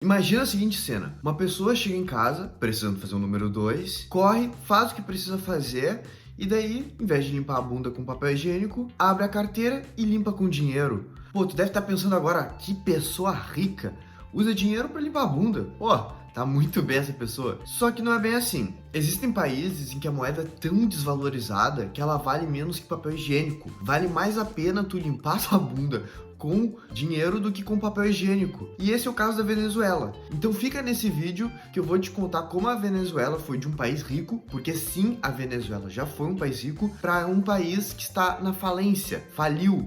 Imagina a seguinte cena: uma pessoa chega em casa, precisando fazer o número 2, corre, faz o que precisa fazer e daí, em vez de limpar a bunda com papel higiênico, abre a carteira e limpa com dinheiro. Pô, tu deve estar pensando agora, que pessoa rica, usa dinheiro para limpar a bunda. Pô, tá muito bem essa pessoa. Só que não é bem assim. Existem países em que a moeda é tão desvalorizada que ela vale menos que papel higiênico. Vale mais a pena tu limpar tua bunda com dinheiro do que com papel higiênico. E esse é o caso da Venezuela. Então fica nesse vídeo que eu vou te contar como a Venezuela foi de um país rico, porque sim, a Venezuela já foi um país rico, para um país que está na falência, faliu.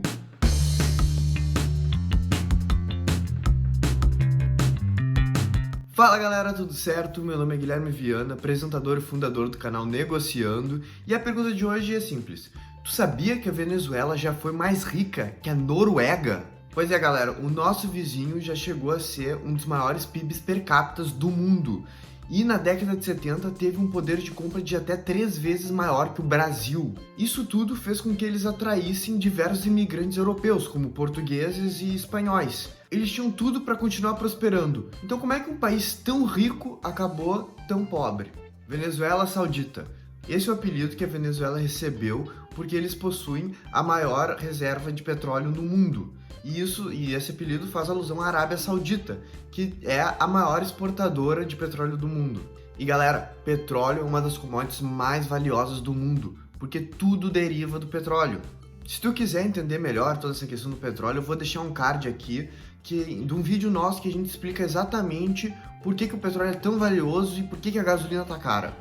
Fala galera, tudo certo? Meu nome é Guilherme Viana, apresentador e fundador do canal Negociando, e a pergunta de hoje é simples: tu sabia que a Venezuela já foi mais rica que a Noruega? Pois é galera, o nosso vizinho já chegou a ser um dos maiores PIBs per capita do mundo, e na década de 70 teve um poder de compra de até 3 vezes maior que o Brasil. Isso tudo fez com que eles atraíssem diversos imigrantes europeus, como portugueses e espanhóis. Eles tinham tudo para continuar prosperando. Então como é que um país tão rico acabou tão pobre? Venezuela Saudita. Esse é o apelido que a Venezuela recebeu porque eles possuem a maior reserva de petróleo no mundo. E esse apelido faz alusão à Arábia Saudita, que é a maior exportadora de petróleo do mundo. E galera, petróleo é uma das commodities mais valiosas do mundo, porque tudo deriva do petróleo. Se tu quiser entender melhor toda essa questão do petróleo, eu vou deixar um card aqui de um vídeo nosso que a gente explica exatamente por que o petróleo é tão valioso e por que a gasolina tá cara.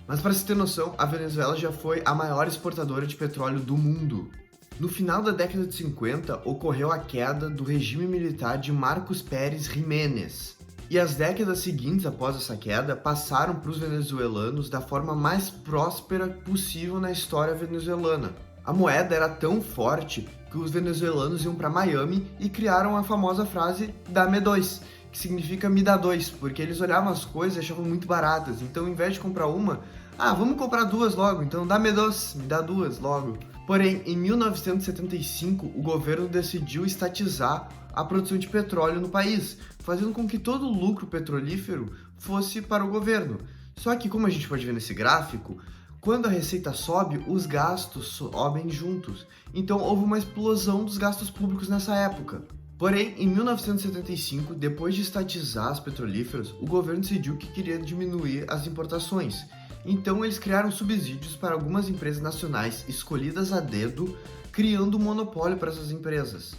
Mas para você ter noção, a Venezuela já foi a maior exportadora de petróleo do mundo. No final da década de 50, ocorreu a queda do regime militar de Marcos Pérez Jiménez. E as décadas seguintes após essa queda passaram para os venezuelanos da forma mais próspera possível na história venezuelana. A moeda era tão forte que os venezuelanos iam para Miami e criaram a famosa frase "dame dois", que significa "me dá dois", porque eles olhavam as coisas e achavam muito baratas. Então, ao invés de comprar uma, vamos comprar duas logo, então dá-me dois, me dá duas logo. Porém, em 1975, o governo decidiu estatizar a produção de petróleo no país, fazendo com que todo o lucro petrolífero fosse para o governo. Só que, como a gente pode ver nesse gráfico, quando a receita sobe, os gastos sobem juntos. Então, houve uma explosão dos gastos públicos nessa época. Porém, em 1975, depois de estatizar as petrolíferas, o governo decidiu que queria diminuir as importações. Então, eles criaram subsídios para algumas empresas nacionais escolhidas a dedo, criando um monopólio para essas empresas.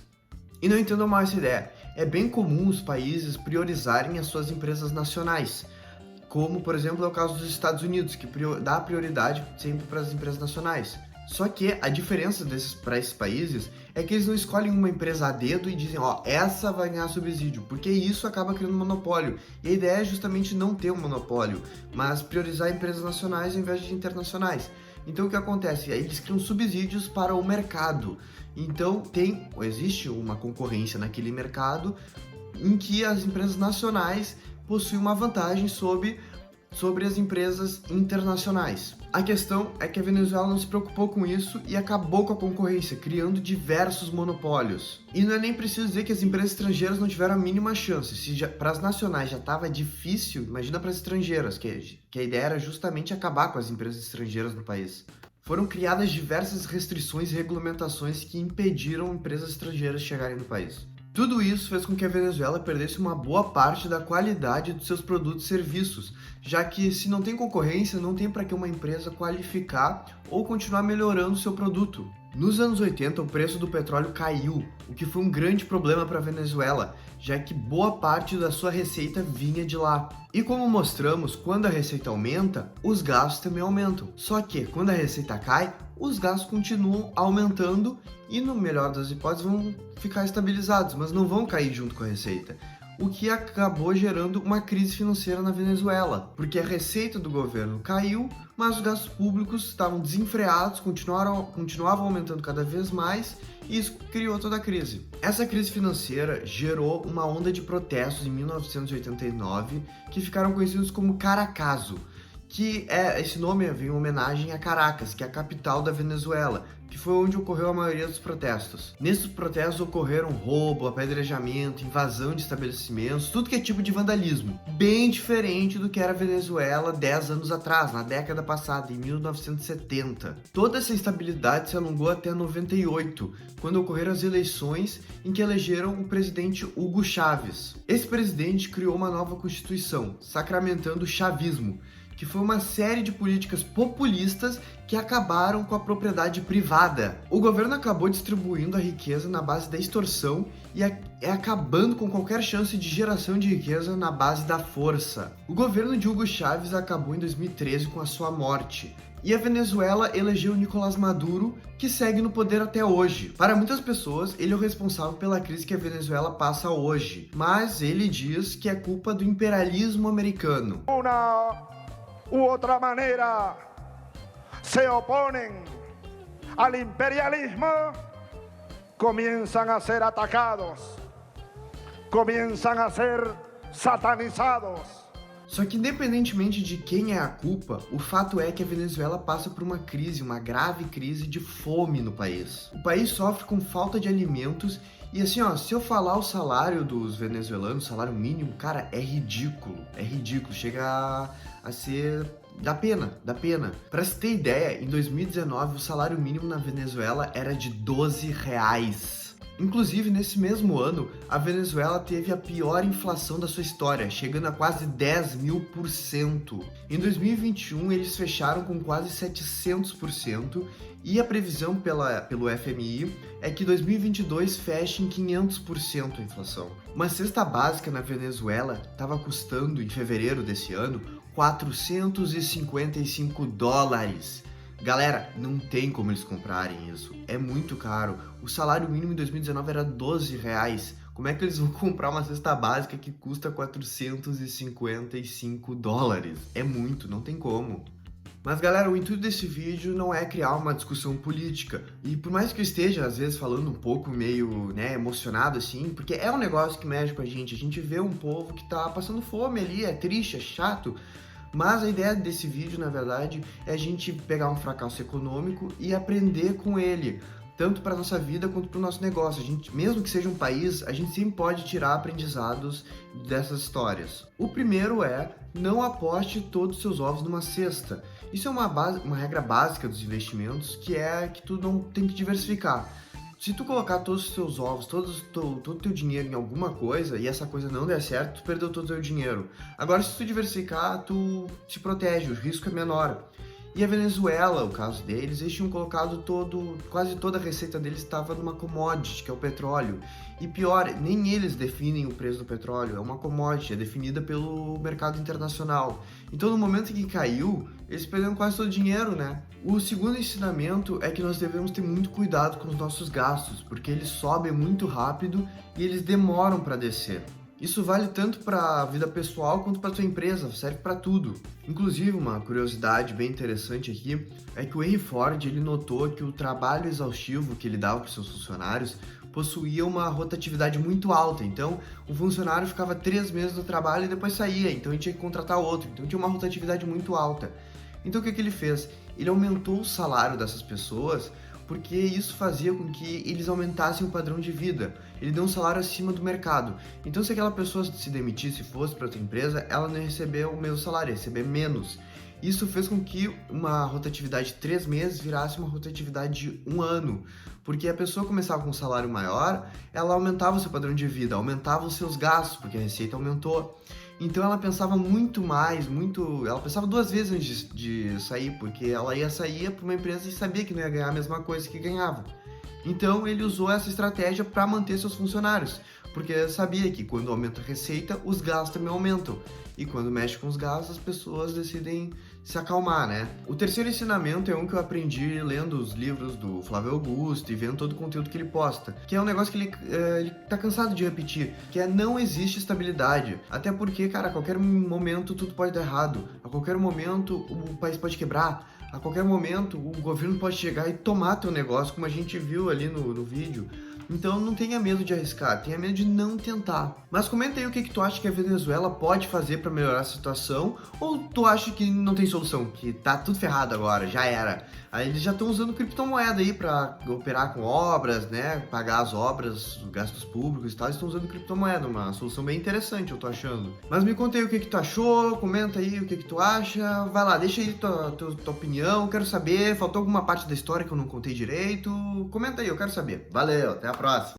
E não entendam mal essa ideia, é bem comum os países priorizarem as suas empresas nacionais, como, por exemplo, é o caso dos Estados Unidos, que dá prioridade sempre para as empresas nacionais. Só que a diferença para esses países é que eles não escolhem uma empresa a dedo e dizem, essa vai ganhar subsídio, porque isso acaba criando um monopólio. E a ideia é justamente não ter um monopólio, mas priorizar empresas nacionais ao invés de internacionais. Então o que acontece? Eles criam subsídios para o mercado. Então existe uma concorrência naquele mercado em que as empresas nacionais possuem uma vantagem sobre as empresas internacionais. A questão é que a Venezuela não se preocupou com isso e acabou com a concorrência, criando diversos monopólios. E não é nem preciso dizer que as empresas estrangeiras não tiveram a mínima chance. Se para as nacionais já estava difícil, imagina para as estrangeiras, que a ideia era justamente acabar com as empresas estrangeiras no país. Foram criadas diversas restrições e regulamentações que impediram empresas estrangeiras chegarem no país. Tudo isso fez com que a Venezuela perdesse uma boa parte da qualidade dos seus produtos e serviços, já que se não tem concorrência, não tem para que uma empresa qualificar ou continuar melhorando o seu produto. Nos anos 80, o preço do petróleo caiu, o que foi um grande problema para a Venezuela, já que boa parte da sua receita vinha de lá. E como mostramos, quando a receita aumenta, os gastos também aumentam. Só que quando a receita cai, os gastos continuam aumentando e, no melhor das hipóteses, vão ficar estabilizados, mas não vão cair junto com a receita. O que acabou gerando uma crise financeira na Venezuela, porque a receita do governo caiu, mas os gastos públicos estavam desenfreados, continuavam aumentando cada vez mais, e isso criou toda a crise. Essa crise financeira gerou uma onda de protestos em 1989, que ficaram conhecidos como Caracazo. que esse nome vem em homenagem a Caracas, que é a capital da Venezuela, que foi onde ocorreu a maioria dos protestos. Nesses protestos ocorreram roubo, apedrejamento, invasão de estabelecimentos, tudo que é tipo de vandalismo. Bem diferente do que era a Venezuela 10 anos atrás, na década passada, em 1970. Toda essa instabilidade se alongou até 98, quando ocorreram as eleições em que elegeram o presidente Hugo Chávez. Esse presidente criou uma nova constituição, sacramentando o chavismo, que foi uma série de políticas populistas que acabaram com a propriedade privada. O governo acabou distribuindo a riqueza na base da extorsão e acabando com qualquer chance de geração de riqueza na base da força. O governo de Hugo Chávez acabou em 2013 com a sua morte. E a Venezuela elegeu Nicolás Maduro, que segue no poder até hoje. Para muitas pessoas, ele é o responsável pela crise que a Venezuela passa hoje, mas ele diz que é culpa do imperialismo americano. U otra manera se oponen al imperialismo, comienzan a ser atacados, comienzan a ser satanizados. Só que independentemente de quem é a culpa, o fato é que a Venezuela passa por uma crise, uma grave crise de fome no país. O país sofre com falta de alimentos e assim, ó, se eu falar o salário dos venezuelanos, o salário mínimo, cara, é ridículo, chega a ser dá pena. Pra se ter ideia, em 2019 o salário mínimo na Venezuela era de R$12. Inclusive, nesse mesmo ano, a Venezuela teve a pior inflação da sua história, chegando a quase 10.000%. Em 2021, eles fecharam com quase 700%, e a previsão pelo FMI é que 2022 feche em 500% a inflação. Uma cesta básica na Venezuela estava custando, em fevereiro desse ano, $455. Galera, não tem como eles comprarem isso, é muito caro. O salário mínimo em 2019 era R$12. Como é que eles vão comprar uma cesta básica que custa $455? É muito, não tem como. Mas galera, o intuito desse vídeo não é criar uma discussão política. E por mais que eu esteja, às vezes, falando um pouco meio, emocionado assim, porque é um negócio que mexe com a gente vê um povo que tá passando fome ali, é triste, é chato. Mas a ideia desse vídeo, na verdade, é a gente pegar um fracasso econômico e aprender com ele, tanto para nossa vida quanto para o nosso negócio. A gente, mesmo que seja um país, a gente sempre pode tirar aprendizados dessas histórias. O primeiro é, não aposte todos os seus ovos numa cesta. Isso é uma regra básica dos investimentos, que é que tu não tem que diversificar. Se tu colocar todos os teus ovos, todo o teu dinheiro em alguma coisa e essa coisa não der certo, tu perdeu todo o teu dinheiro. Agora, se tu diversificar, tu te protege, o risco é menor. E a Venezuela, o caso deles, eles tinham colocado quase toda a receita deles estava numa commodity, que é o petróleo. E pior, nem eles definem o preço do petróleo, é uma commodity, é definida pelo mercado internacional. Então, no momento em que caiu, eles perderam quase todo o dinheiro, né? O segundo ensinamento é que nós devemos ter muito cuidado com os nossos gastos, porque eles sobem muito rápido e eles demoram para descer. Isso vale tanto para a vida pessoal quanto para a tua empresa, serve para tudo. Inclusive, uma curiosidade bem interessante aqui é que o Henry Ford ele notou que o trabalho exaustivo que ele dava para os seus funcionários possuía uma rotatividade muito alta. Então, o funcionário ficava 3 meses no trabalho e depois saía, então ele tinha que contratar outro. Então, tinha uma rotatividade muito alta. Então, o que ele fez? Ele aumentou o salário dessas pessoas porque isso fazia com que eles aumentassem o padrão de vida. Ele deu um salário acima do mercado. Então, se aquela pessoa se demitisse e fosse para outra empresa, ela não ia receber o mesmo salário, ia receber menos. Isso fez com que uma rotatividade de 3 meses virasse uma rotatividade de 1 ano. Porque a pessoa começava com um salário maior, ela aumentava o seu padrão de vida, aumentava os seus gastos, porque a receita aumentou. Então ela pensava ela pensava 2 vezes antes de sair, porque ela ia sair para uma empresa e sabia que não ia ganhar a mesma coisa que ganhava. Então ele usou essa estratégia para manter seus funcionários, porque sabia que quando aumenta a receita, os gastos também aumentam. E quando mexe com os gastos, as pessoas decidem se acalmar, né? O terceiro ensinamento é um que eu aprendi lendo os livros do Flávio Augusto e vendo todo o conteúdo que ele posta, que é um negócio que ele tá cansado de repetir, que é não existe estabilidade. Até porque, cara, a qualquer momento tudo pode dar errado, a qualquer momento o país pode quebrar, a qualquer momento o governo pode chegar e tomar teu negócio, como a gente viu ali no vídeo. Então não tenha medo de arriscar, tenha medo de não tentar. Mas comenta aí o que tu acha que a Venezuela pode fazer para melhorar a situação, ou tu acha que não tem solução, que tá tudo ferrado agora, já era. Aí eles já estão usando criptomoeda aí para operar com obras, né, pagar as obras, os gastos públicos e tal, eles estão usando criptomoeda, uma solução bem interessante, eu tô achando. Mas me conta aí o que tu achou, comenta aí o que tu acha, vai lá, deixa aí tua opinião, quero saber, faltou alguma parte da história que eu não contei direito, comenta aí, eu quero saber. Valeu, até a próxima!